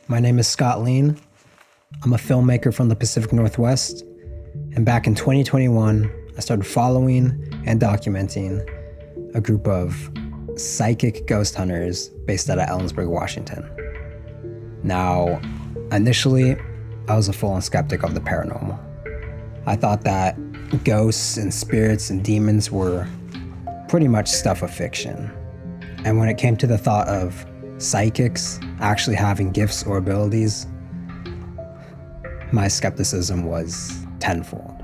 My name is Scott Lean. I'm a filmmaker from the Pacific Northwest, and back in 2021, I started following and documenting a group of psychic ghost hunters based out of Ellensburg, Washington. Now, initially, I was a full-on skeptic of the paranormal. I thought that ghosts and spirits and demons were pretty much stuff of fiction. And when it came to the thought of psychics actually having gifts or abilities, my skepticism was tenfold.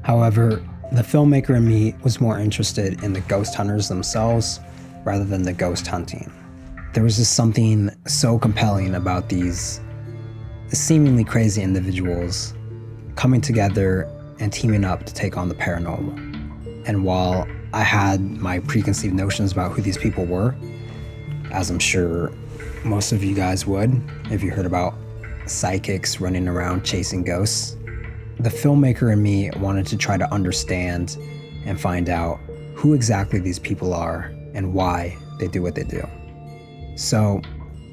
However, the filmmaker in me was more interested in the ghost hunters themselves rather than the ghost hunting. There was just something so compelling about these seemingly crazy individuals coming together and teaming up to take on the paranormal. And while I had my preconceived notions about who these people were, as I'm sure most of you guys would if you heard about psychics running around chasing ghosts, the filmmaker in me wanted to try to understand and find out who exactly these people are and why they do what they do. So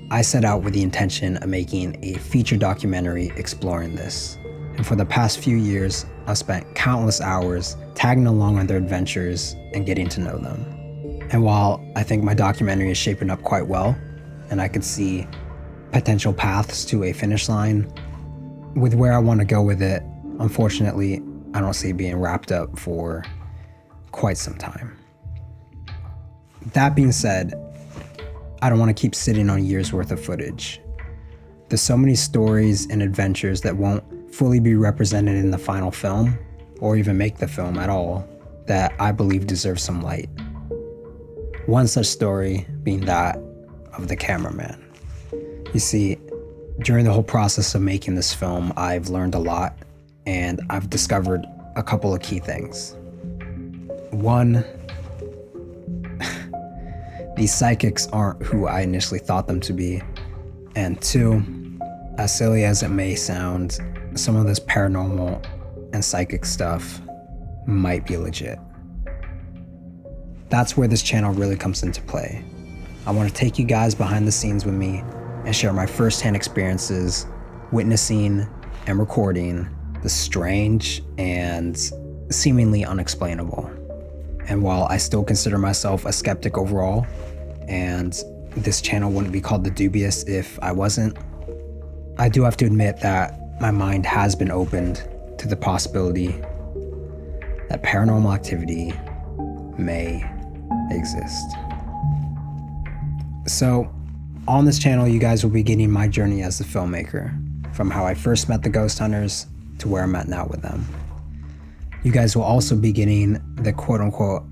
I set out with the intention of making a feature documentary exploring this. And for the past few years, I've spent countless hours tagging along on their adventures and getting to know them. And while I think my documentary is shaping up quite well, and I could see potential paths to a finish line, with where I want to go with it, unfortunately, I don't see it being wrapped up for quite some time. That being said, I don't want to keep sitting on years worth of footage. There's so many stories and adventures that won't fully be represented in the final film, or even make the film at all, that I believe deserve some light. One such story being that of the cameraman. You see, during the whole process of making this film, I've learned a lot, and I've discovered a couple of key things. One, these psychics aren't who I initially thought them to be. And two, as silly as it may sound, some of this paranormal and psychic stuff might be legit. That's where this channel really comes into play. I want to take you guys behind the scenes with me and share my firsthand experiences witnessing and recording the strange and seemingly unexplainable. And while I still consider myself a skeptic overall, and this channel wouldn't be called The Dubious if I wasn't, I do have to admit that my mind has been opened to the possibility that paranormal activity may exist. So, on this channel, you guys will be getting my journey as a filmmaker, from how I first met the ghost hunters to where I'm at now with them. You guys will also be getting the quote-unquote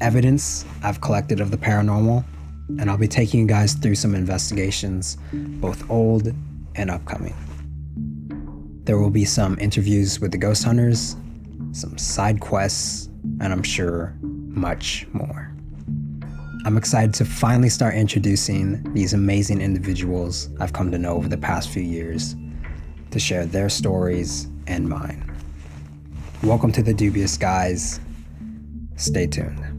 evidence I've collected of the paranormal, and I'll be taking you guys through some investigations, both old and upcoming. There will be some interviews with the ghost hunters, some side quests, and I'm sure much more. I'm excited to finally start introducing these amazing individuals I've come to know over the past few years to share their stories and mine. Welcome to The Dubious, guys. Stay tuned.